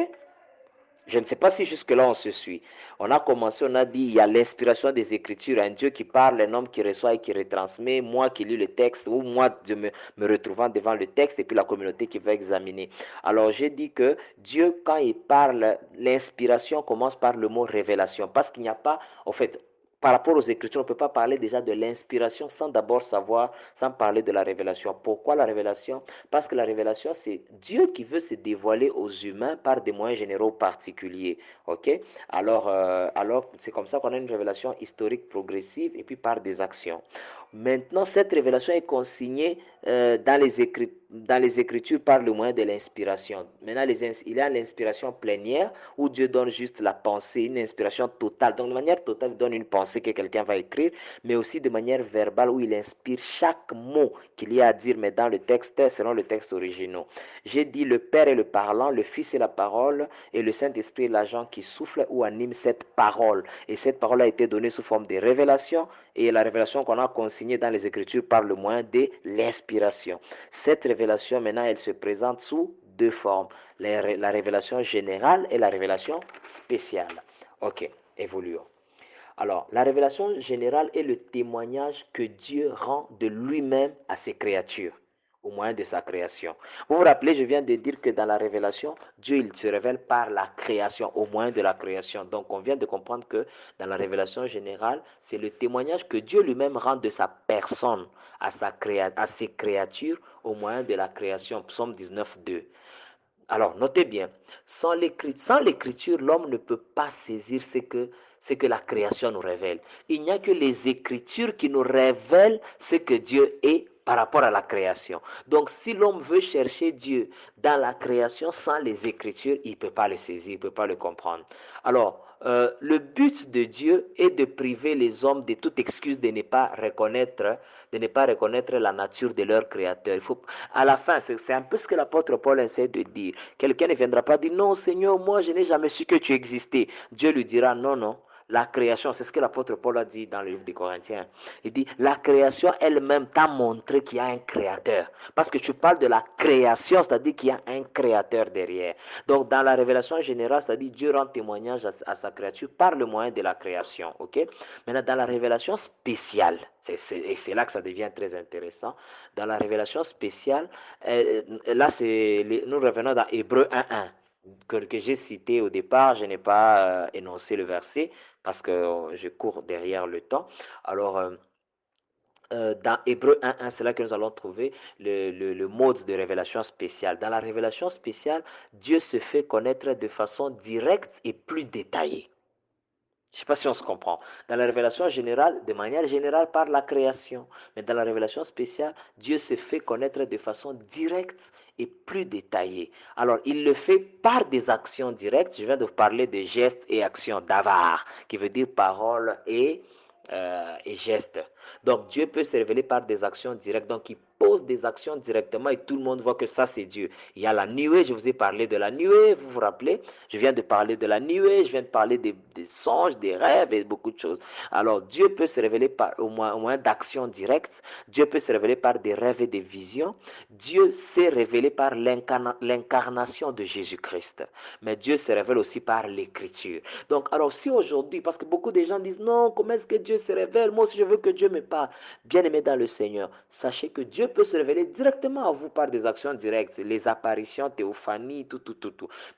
Je ne sais pas si jusque-là on se suit. On a commencé, on a dit, il y a l'inspiration des Écritures, un Dieu qui parle, un homme qui reçoit et qui retransmet, moi qui lis le texte, ou moi de me retrouvant devant le texte, et puis la communauté qui va examiner. Alors j'ai dit que Dieu, quand il parle, l'inspiration commence par le mot révélation, parce qu'il n'y a pas, en fait, par rapport aux Écritures, on ne peut pas parler déjà de l'inspiration sans d'abord savoir, sans parler de la révélation. Pourquoi la révélation? Parce que la révélation, c'est Dieu qui veut se dévoiler aux humains par des moyens généraux particuliers. Ok? Alors c'est comme ça qu'on a une révélation historique progressive et puis par des actions. Maintenant, cette révélation est consignée dans les Écritures par le moyen de l'inspiration. Maintenant, il y a l'inspiration plénière où Dieu donne juste la pensée, une inspiration totale. Donc, de manière totale, il donne une pensée que quelqu'un va écrire, mais aussi de manière verbale où il inspire chaque mot qu'il y a à dire, mais dans le texte, selon le texte original. J'ai dit le Père est le parlant, le Fils est la parole, et le Saint-Esprit est l'agent qui souffle ou anime cette parole. Et cette parole a été donnée sous forme de révélation, et la révélation qu'on a consignée dans les Écritures par le moyen de l'inspiration. Cette révélation, maintenant, elle se présente sous deux formes, la révélation générale et la révélation spéciale. Ok, évoluons. Alors, la révélation générale est le témoignage que Dieu rend de lui-même à ses créatures au moyen de sa création. Vous vous rappelez, je viens de dire que dans la révélation, Dieu il se révèle par la création, au moyen de la création. Donc on vient de comprendre que dans la révélation générale, c'est le témoignage que Dieu lui-même rend de sa personne à ses créatures au moyen de la création. Psaume 19, 2. Alors, notez bien, sans l'écriture, l'homme ne peut pas saisir ce que la création nous révèle. Il n'y a que les écritures qui nous révèlent ce que Dieu est par rapport à la création. Donc, si l'homme veut chercher Dieu dans la création sans les écritures, il ne peut pas le saisir, il ne peut pas le comprendre. Alors, le but de Dieu est de priver les hommes de toute excuse de ne pas reconnaître la nature de leur créateur. Il faut, à la fin, c'est un peu ce que l'apôtre Paul essaie de dire. Quelqu'un ne viendra pas dire, non Seigneur, moi je n'ai jamais su que tu existais. Dieu lui dira, non, non. La création, c'est ce que l'apôtre Paul a dit dans le livre des Corinthiens. Il dit, la création elle-même t'a montré qu'il y a un créateur. Parce que tu parles de la création, c'est-à-dire qu'il y a un créateur derrière. Donc, dans la révélation générale, c'est-à-dire Dieu rend témoignage à sa créature par le moyen de la création. Ok? Maintenant, dans la révélation spéciale, et c'est là que ça devient très intéressant. Dans la révélation spéciale, là, nous revenons dans Hébreu 1.1 que j'ai cité au départ. Je n'ai pas énoncé le verset parce que je cours derrière le temps. Alors, dans Hébreu 1.1, c'est là que nous allons trouver le mode de révélation spéciale. Dans la révélation spéciale, Dieu se fait connaître de façon directe et plus détaillée. Je ne sais pas si on se comprend. Dans la révélation générale, de manière générale, par la création. Mais dans la révélation spéciale, Dieu se fait connaître de façon directe et plus détaillée. Alors, il le fait par des actions directes. Je viens de vous parler de gestes et actions, d'avar, qui veut dire parole et gestes. Donc, Dieu peut se révéler par des actions directes. Donc, il pose des actions directement et tout le monde voit que ça, c'est Dieu. Il y a la nuée, je vous ai parlé de la nuée, vous vous rappelez? Je viens de parler de la nuée, je viens de parler des songes, des rêves et beaucoup de choses. Alors, Dieu peut se révéler au moyen d'actions directes. Dieu peut se révéler par des rêves et des visions. Dieu s'est révélé par l'incarnation de Jésus-Christ. Mais Dieu se révèle aussi par l'écriture. Donc, alors, si aujourd'hui, parce que beaucoup de gens disent, non, comment est-ce que Dieu se révèle? Moi aussi, je veux que Dieu me parle. Bien-aimé dans le Seigneur, sachez que Dieu peut se révéler directement à vous par des actions directes, les apparitions, théophanies, tout.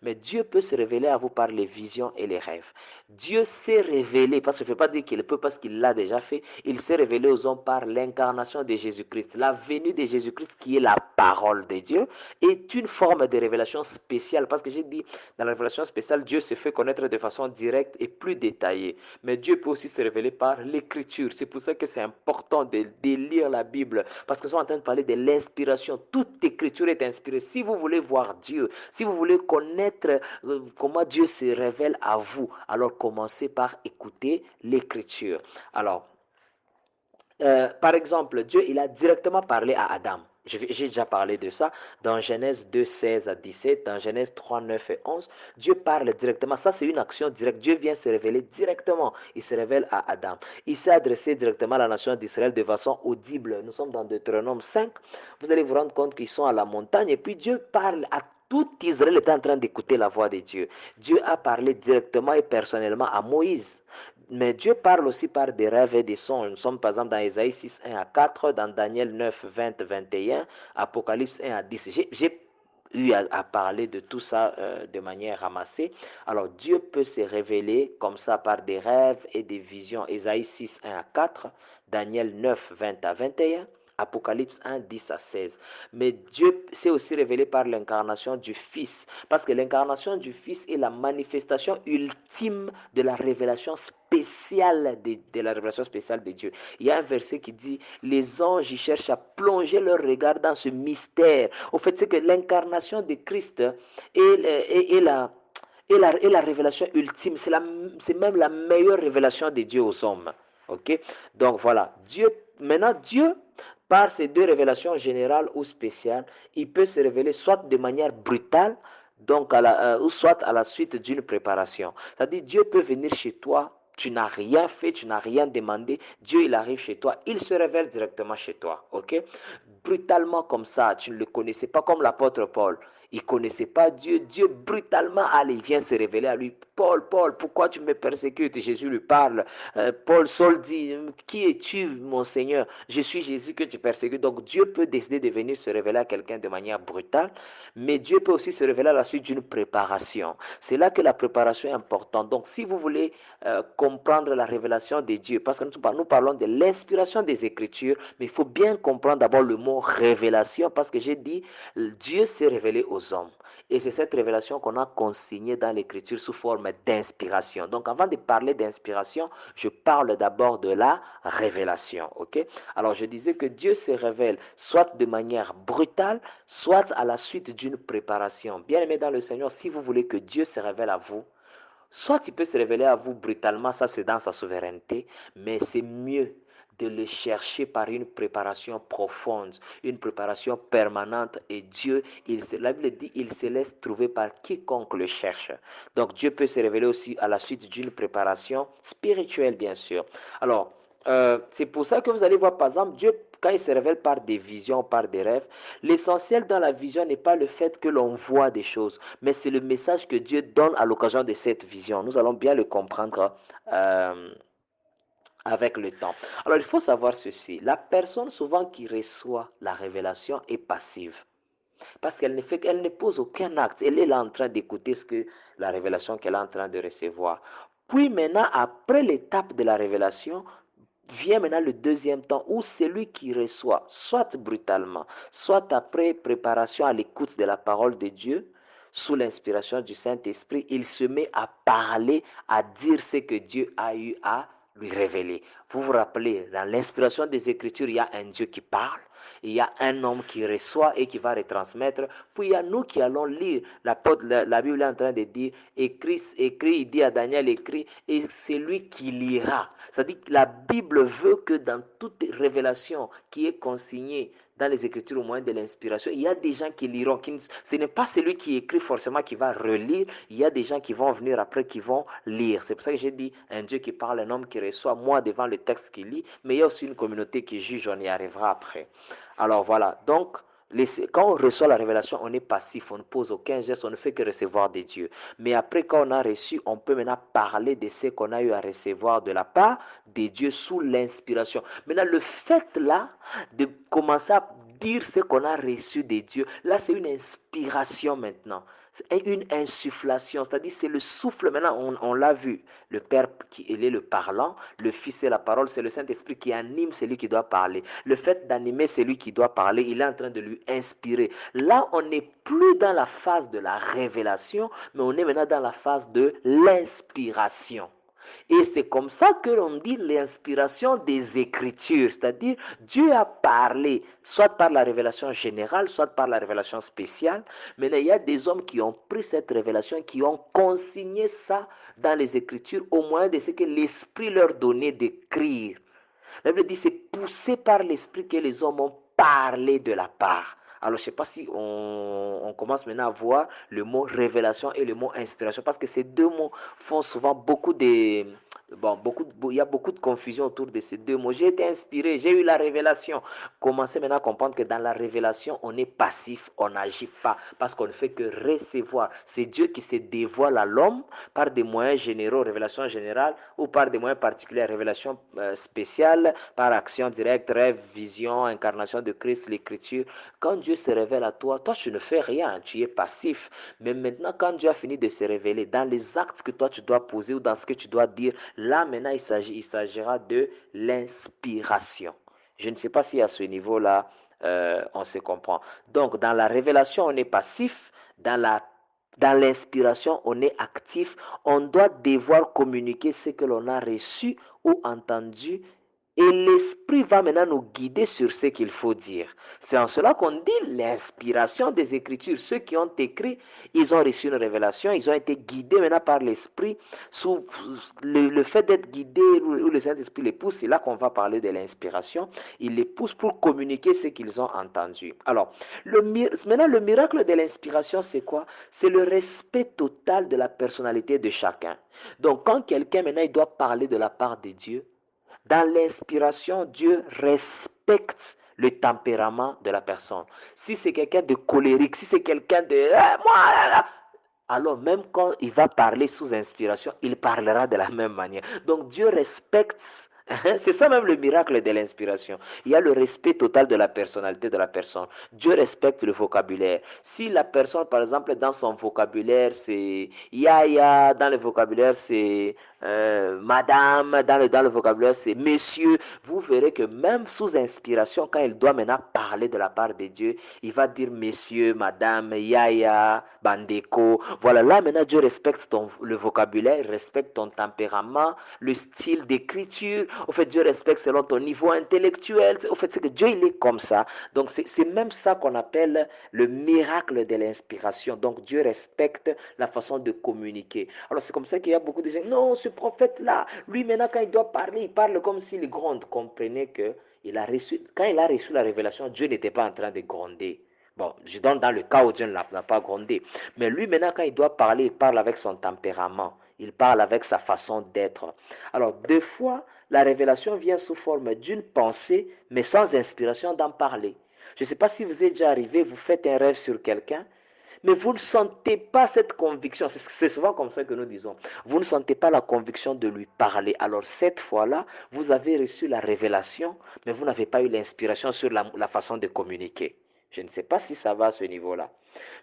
Mais Dieu peut se révéler à vous par les visions et les rêves. Dieu s'est révélé, parce que je ne peux pas dire qu'il peut parce qu'il l'a déjà fait, il s'est révélé aux hommes par l'incarnation de Jésus-Christ. La venue de Jésus-Christ, qui est la parole de Dieu, est une forme de révélation spéciale. Parce que j'ai dit, dans la révélation spéciale, Dieu se fait connaître de façon directe et plus détaillée. Mais Dieu peut aussi se révéler par l'écriture. C'est pour ça que c'est important de lire la Bible. Parce que nous sommes en train de parler de l'inspiration. Toute écriture est inspirée. Si vous voulez voir Dieu, si vous voulez connaître comment Dieu se révèle à vous, alors commencez par écouter l'écriture. Alors, par exemple, Dieu, il a directement parlé à Adam. J'ai déjà parlé de ça dans Genèse 2, 16 à 17, dans Genèse 3, 9 et 11. Dieu parle directement. Ça, c'est une action directe. Dieu vient se révéler directement. Il se révèle à Adam. Il s'est adressé directement à la nation d'Israël de façon audible. Nous sommes dans Deutéronome 5. Vous allez vous rendre compte qu'ils sont à la montagne et puis Dieu parle à tout Israël est en train d'écouter la voix de Dieu. Dieu a parlé directement et personnellement à Moïse. Mais Dieu parle aussi par des rêves et des songes. Nous sommes par exemple dans Ésaïe 6, 1 à 4, dans Daniel 9, 20, 21, Apocalypse 1 à 10. J'ai eu à parler de tout ça de manière ramassée. Alors Dieu peut se révéler comme ça par des rêves et des visions. Ésaïe 6, 1 à 4, Daniel 9, 20 à 21, Apocalypse 1, 10 à 16. Mais Dieu s'est aussi révélé par l'incarnation du Fils, parce que l'incarnation du Fils est la manifestation ultime de la révélation spéciale de la révélation spéciale de Dieu. Il y a un verset qui dit, les anges y cherchent à plonger leur regard dans ce mystère. Au fait, c'est que l'incarnation de Christ est la révélation ultime. C'est même la meilleure révélation de Dieu aux hommes. Ok? Donc voilà, maintenant Dieu, par ces deux révélations générales ou spéciales, il peut se révéler soit de manière brutale, donc ou soit à la suite d'une préparation. C'est-à-dire, Dieu peut venir chez toi, tu n'as rien fait, tu n'as rien demandé, Dieu il arrive chez toi, il se révèle directement chez toi, ok? Brutalement comme ça, tu ne le connaissais pas, comme l'apôtre Paul. Il ne connaissait pas Dieu. Dieu brutalement, allez, vient se révéler à lui. Paul, Paul, pourquoi tu me persécutes? Jésus lui parle. Saul dit, qui es-tu, mon Seigneur? Je suis Jésus que tu persécutes. Donc Dieu peut décider de venir se révéler à quelqu'un de manière brutale, mais Dieu peut aussi se révéler à la suite d'une préparation. C'est là que la préparation est importante. Donc si vous voulez comprendre la révélation de Dieu, parce que nous parlons de l'inspiration des Écritures, mais il faut bien comprendre d'abord le mot révélation, parce que j'ai dit, Dieu s'est révélé aux hommes. Et c'est cette révélation qu'on a consignée dans l'Écriture sous forme d'inspiration. Donc avant de parler d'inspiration, je parle d'abord de la révélation. Ok? Alors je disais que Dieu se révèle soit de manière brutale, soit à la suite d'une préparation. Bien aimé dans le Seigneur, si vous voulez que Dieu se révèle à vous, soit il peut se révéler à vous brutalement, ça c'est dans sa souveraineté, mais c'est mieux de le chercher par une préparation profonde, une préparation permanente. Et Dieu, la Bible dit, il se laisse trouver par quiconque le cherche. Donc Dieu peut se révéler aussi à la suite d'une préparation spirituelle, bien sûr. Alors, c'est pour ça que vous allez voir, par exemple, Dieu, quand il se révèle par des visions, par des rêves, l'essentiel dans la vision n'est pas le fait que l'on voit des choses, mais c'est le message que Dieu donne à l'occasion de cette vision. Nous allons bien le comprendre avec le temps. Alors, il faut savoir ceci. La personne souvent qui reçoit la révélation est passive. Parce elle ne pose aucun acte. Elle est là en train d'écouter la révélation qu'elle est en train de recevoir. Puis maintenant, après l'étape de la révélation, vient maintenant le deuxième temps où celui qui reçoit, soit brutalement, soit après préparation à l'écoute de la parole de Dieu, sous l'inspiration du Saint-Esprit, il se met à parler, à dire ce que Dieu a eu à lui révéler. Vous vous rappelez, dans l'inspiration des Écritures, il y a un Dieu qui parle, il y a un homme qui reçoit et qui va retransmettre, puis il y a nous qui allons lire. La Bible est en train de dire, écrit, il dit à Daniel, écrit, et c'est lui qui lira. C'est-à-dire que la Bible veut que dans toute révélation qui est consignée dans les Écritures au moyen de l'inspiration, il y a des gens qui liront. Ce n'est pas celui qui écrit forcément qui va relire, il y a des gens qui vont venir après qui vont lire. C'est pour ça que j'ai dit un Dieu qui parle, un homme qui reçoit, moi devant le texte qui lit, mais il y a aussi une communauté qui juge, on y arrivera après. Alors voilà, donc quand on reçoit la révélation, on est passif, on ne pose aucun geste, on ne fait que recevoir de Dieu. Mais après, quand on a reçu, on peut maintenant parler de ce qu'on a eu à recevoir de la part de Dieu sous l'inspiration. Maintenant, le fait là de commencer à dire ce qu'on a reçu de Dieu, là, c'est une inspiration maintenant. C'est une insufflation, c'est-à-dire c'est le souffle maintenant, on l'a vu. Le Père, il est le parlant, le Fils c'est la parole, c'est le Saint-Esprit qui anime celui qui doit parler. Le fait d'animer celui qui doit parler, il est en train de lui inspirer. Là, on n'est plus dans la phase de la révélation, mais on est maintenant dans la phase de l'inspiration. Et c'est comme ça que l'on dit l'inspiration des Écritures, c'est-à-dire Dieu a parlé, soit par la révélation générale, soit par la révélation spéciale. Maintenant, il y a des hommes qui ont pris cette révélation, qui ont consigné ça dans les Écritures au moyen de ce que l'Esprit leur donnait d'écrire. La Bible dit c'est poussé par l'Esprit que les hommes ont parlé de la part. Alors, je ne sais pas si on commence maintenant à voir le mot révélation et le mot inspiration, parce que ces deux mots font souvent beaucoup de... Bon, il y a beaucoup de confusion autour de ces deux mots. J'ai été inspiré, j'ai eu la révélation. Commencez maintenant à comprendre que dans la révélation, on est passif, on n'agit pas, parce qu'on ne fait que recevoir. C'est Dieu qui se dévoile à l'homme par des moyens généraux, révélation générale, ou par des moyens particuliers, révélation spéciale, par action directe, rêve, vision, incarnation de Christ, l'écriture. Quand Dieu se révèle à toi, toi tu ne fais rien, tu es passif. Mais maintenant, quand Dieu a fini de se révéler, dans les actes que toi tu dois poser ou dans ce que tu dois dire, là maintenant il s'agira de l'inspiration. Je ne sais pas si à ce niveau-là, on se comprend. Donc, dans la révélation, on est passif. Dans l'inspiration, on est actif. On doit devoir communiquer ce que l'on a reçu ou entendu et l'Esprit va maintenant nous guider sur ce qu'il faut dire. C'est en cela qu'on dit l'inspiration des Écritures. Ceux qui ont écrit, ils ont reçu une révélation, ils ont été guidés maintenant par l'Esprit. Sous le fait d'être guidé, où le Saint-Esprit les pousse, c'est là qu'on va parler de l'inspiration. Il les pousse pour communiquer ce qu'ils ont entendu. Alors, maintenant, le miracle de l'inspiration, c'est quoi? C'est le respect total de la personnalité de chacun. Donc, quand quelqu'un maintenant il doit parler de la part de Dieu, dans l'inspiration, Dieu respecte le tempérament de la personne. Si c'est quelqu'un de colérique, si c'est quelqu'un de moi, alors même quand il va parler sous inspiration, il parlera de la même manière. Donc Dieu respecte. C'est ça même le miracle de l'inspiration. Il y a le respect total de la personnalité de la personne. Dieu respecte le vocabulaire. Si la personne, par exemple, dans son vocabulaire, c'est yaya, dans le vocabulaire, c'est madame, dans le vocabulaire, c'est monsieur, vous verrez que même sous inspiration, quand il doit maintenant parler de la part de Dieu, il va dire monsieur, madame, yaya, bandeko. Voilà, là maintenant Dieu respecte le vocabulaire, respecte ton tempérament, le style d'écriture. Au fait, Dieu respecte selon ton niveau intellectuel. Au fait, c'est que Dieu, il est comme ça. Donc, c'est même ça qu'on appelle le miracle de l'inspiration. Donc, Dieu respecte la façon de communiquer. Alors, c'est comme ça qu'il y a beaucoup de gens. Non, ce prophète-là, lui, maintenant, quand il doit parler, il parle comme s'il gronde. Comprenez que quand il a reçu la révélation, Dieu n'était pas en train de gronder. Bon, je donne dans le cas où Dieu n'a pas grondé. Mais lui, maintenant, quand il doit parler, il parle avec son tempérament. Il parle avec sa façon d'être. Alors, deux fois, la révélation vient sous forme d'une pensée, mais sans inspiration d'en parler. Je ne sais pas si vous êtes déjà arrivé, vous faites un rêve sur quelqu'un, mais vous ne sentez pas cette conviction. C'est souvent comme ça que nous disons. Vous ne sentez pas la conviction de lui parler. Alors cette fois-là, vous avez reçu la révélation, mais vous n'avez pas eu l'inspiration sur la façon de communiquer. Je ne sais pas si ça va à ce niveau-là.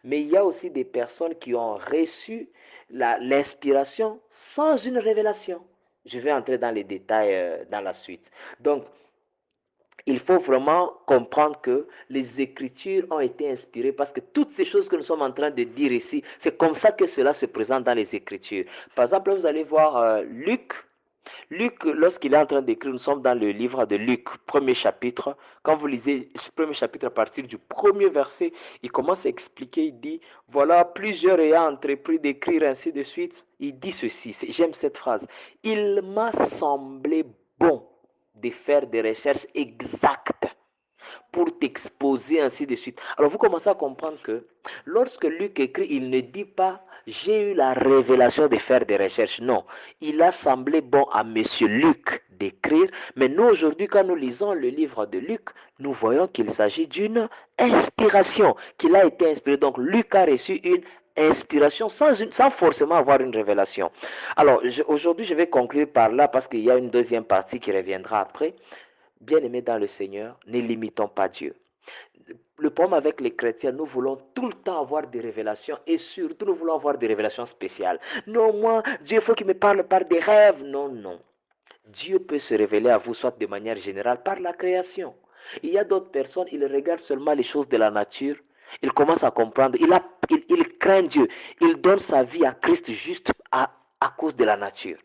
Mais il y a aussi des personnes qui ont reçu l'inspiration sans une révélation. Je vais entrer dans les détails dans la suite. Donc, il faut vraiment comprendre que les Écritures ont été inspirées parce que toutes ces choses que nous sommes en train de dire ici, c'est comme ça que cela se présente dans les Écritures. Par exemple, vous allez voir Luc. Luc, lorsqu'il est en train d'écrire, nous sommes dans le livre de Luc, premier chapitre. Quand vous lisez ce premier chapitre à partir du premier verset, il commence à expliquer, il dit, voilà, plusieurs ayant entrepris d'écrire ainsi de suite. Il dit ceci, j'aime cette phrase. Il m'a semblé bon de faire des recherches exactes pour t'exposer ainsi de suite. Alors vous commencez à comprendre que lorsque Luc écrit, il ne dit pas j'ai eu la révélation de faire des recherches. Non, il a semblé bon à monsieur Luc d'écrire, mais nous aujourd'hui quand nous lisons le livre de Luc, nous voyons qu'il s'agit d'une inspiration, qu'il a été inspiré. Donc Luc a reçu une inspiration sans forcément avoir une révélation. Alors aujourd'hui je vais conclure par là parce qu'il y a une deuxième partie qui reviendra après. Bien-aimés dans le Seigneur, ne limitons pas Dieu. Le problème avec les chrétiens, nous voulons tout le temps avoir des révélations et surtout nous voulons avoir des révélations spéciales. Non, moi, Dieu, il faut qu'il me parle par des rêves. Non, non. Dieu peut se révéler à vous soit de manière générale par la création. Il y a d'autres personnes, ils regardent seulement les choses de la nature. Ils commencent à comprendre. Il craint Dieu. Il donne sa vie à Christ juste à cause de la nature.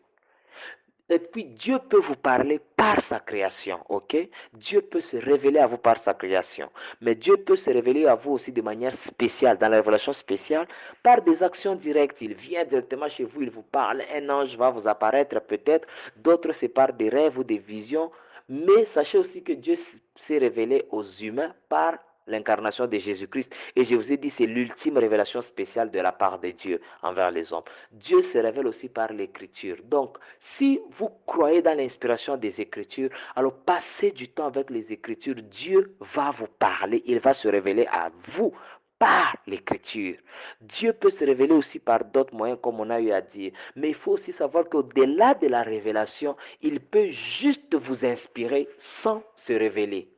Et puis Dieu peut vous parler par sa création, ok? Dieu peut se révéler à vous par sa création. Mais Dieu peut se révéler à vous aussi de manière spéciale, dans la révélation spéciale, par des actions directes. Il vient directement chez vous, il vous parle, un ange va vous apparaître peut-être, d'autres c'est par des rêves ou des visions. Mais sachez aussi que Dieu s'est révélé aux humains par l'incarnation de Jésus-Christ. Et je vous ai dit, c'est l'ultime révélation spéciale de la part de Dieu envers les hommes. Dieu se révèle aussi par l'écriture. Donc, si vous croyez dans l'inspiration des Écritures, alors passez du temps avec les Écritures. Dieu va vous parler, il va se révéler à vous par l'écriture. Dieu peut se révéler aussi par d'autres moyens, comme on a eu à dire. Mais il faut aussi savoir qu'au-delà de la révélation, il peut juste vous inspirer sans se révéler.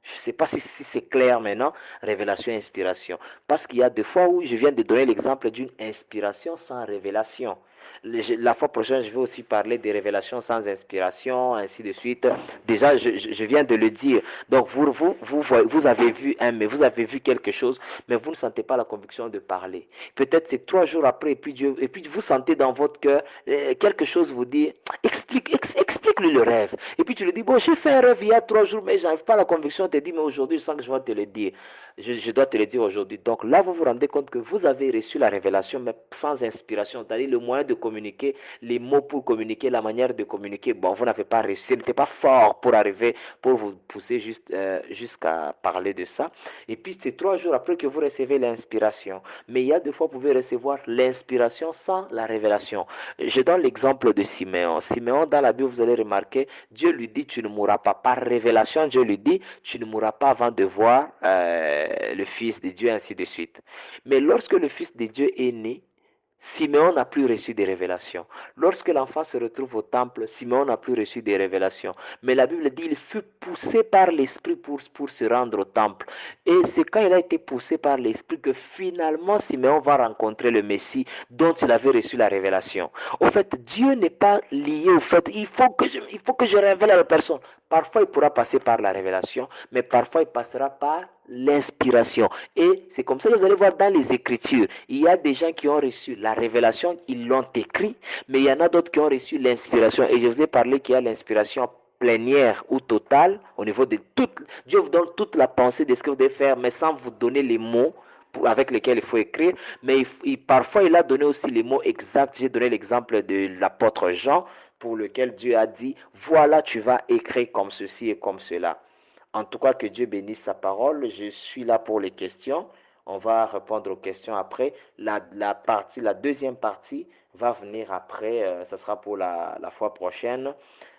Je ne sais pas si c'est clair maintenant, révélation et inspiration. Parce qu'il y a des fois où je viens de donner l'exemple d'une inspiration sans révélation. La fois prochaine, je vais aussi parler des révélations sans inspiration, ainsi de suite. Déjà, je viens de le dire. Donc, vous avez vu mais vous avez vu quelque chose, mais vous ne sentez pas la conviction de parler. Peut-être c'est 3 jours après, et puis vous sentez dans votre cœur quelque chose vous dit, explique-lui le rêve. Et puis tu lui dis, bon, j'ai fait un rêve il y a 3 jours, mais j'arrive pas à la conviction. Tu te dis, mais aujourd'hui, je sens que je dois te le dire. Je dois te le dire aujourd'hui. Donc là, vous vous rendez compte que vous avez reçu la révélation, mais sans inspiration. C'est-à-dire le moyen de communiquer, les mots pour communiquer, la manière de communiquer. Bon, vous n'avez pas réussi, ce n'était pas fort pour arriver, pour vous pousser jusqu'à parler de ça. Et puis, c'est 3 jours après que vous recevez l'inspiration. Mais il y a des fois, vous pouvez recevoir l'inspiration sans la révélation. Je donne l'exemple de Siméon. Siméon, dans la Bible, vous allez remarquer, Dieu lui dit, tu ne mourras pas. Par révélation, Dieu lui dit, tu ne mourras pas avant de voir le Fils de Dieu, ainsi de suite. Mais lorsque le Fils de Dieu est né, Siméon n'a plus reçu des révélations. Lorsque l'enfant se retrouve au temple, Siméon n'a plus reçu des révélations. Mais la Bible dit qu'il fut poussé par l'Esprit pour se rendre au temple. Et c'est quand il a été poussé par l'Esprit que finalement Siméon va rencontrer le Messie dont il avait reçu la révélation. Au fait, Dieu n'est pas lié au fait, il faut que je révèle à la personne. Parfois, il pourra passer par la révélation, mais parfois, il passera par l'inspiration. Et c'est comme ça que vous allez voir dans les Écritures, il y a des gens qui ont reçu la révélation, ils l'ont écrit, mais il y en a d'autres qui ont reçu l'inspiration. Et je vous ai parlé qu'il y a l'inspiration plénière ou totale au niveau de toute. Dieu vous donne toute la pensée de ce que vous devez faire, mais sans vous donner les mots avec lesquels il faut écrire. Mais parfois, il a donné aussi les mots exacts. J'ai donné l'exemple de l'apôtre Jean, pour lequel Dieu a dit, voilà, tu vas écrire comme ceci et comme cela. En tout cas, que Dieu bénisse sa parole. Je suis là pour les questions. On va répondre aux questions après. La deuxième partie va venir après. Ça sera pour la fois prochaine.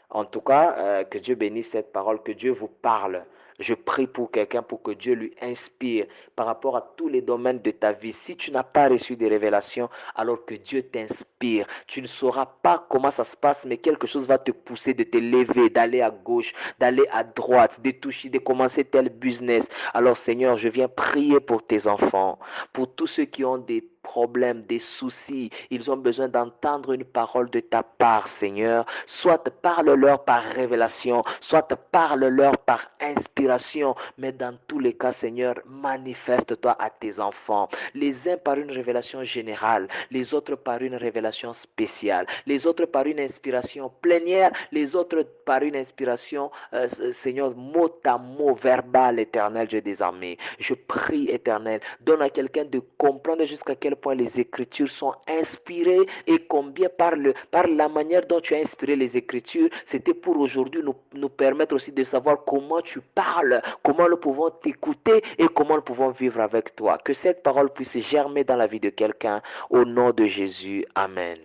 En tout cas, que Dieu bénisse cette parole, que Dieu vous parle. Je prie pour quelqu'un pour que Dieu lui inspire par rapport à tous les domaines de ta vie. Si tu n'as pas reçu des révélations, alors que Dieu t'inspire. Tu ne sauras pas comment ça se passe, mais quelque chose va te pousser de te lever, d'aller à gauche, d'aller à droite, de toucher, de commencer tel business. Alors Seigneur, je viens prier pour tes enfants, pour tous ceux qui ont des problèmes, des soucis. Ils ont besoin d'entendre une parole de ta part, Seigneur. Soit parle-leur par révélation, soit parle-leur par inspiration. Mais dans tous les cas, Seigneur, manifeste-toi à tes enfants. Les uns par une révélation générale, les autres par une révélation spéciale, les autres par une inspiration plénière, les autres par une inspiration, Seigneur, mot à mot, verbal, éternel, Dieu des armées. Je prie, éternel, donne à quelqu'un de comprendre jusqu'à quel point les Écritures sont inspirées et combien par la manière dont tu as inspiré les Écritures, c'était pour aujourd'hui nous permettre aussi de savoir comment tu parles, comment nous pouvons t'écouter et comment nous pouvons vivre avec toi. Que cette parole puisse germer dans la vie de quelqu'un au nom de Jésus. Amen.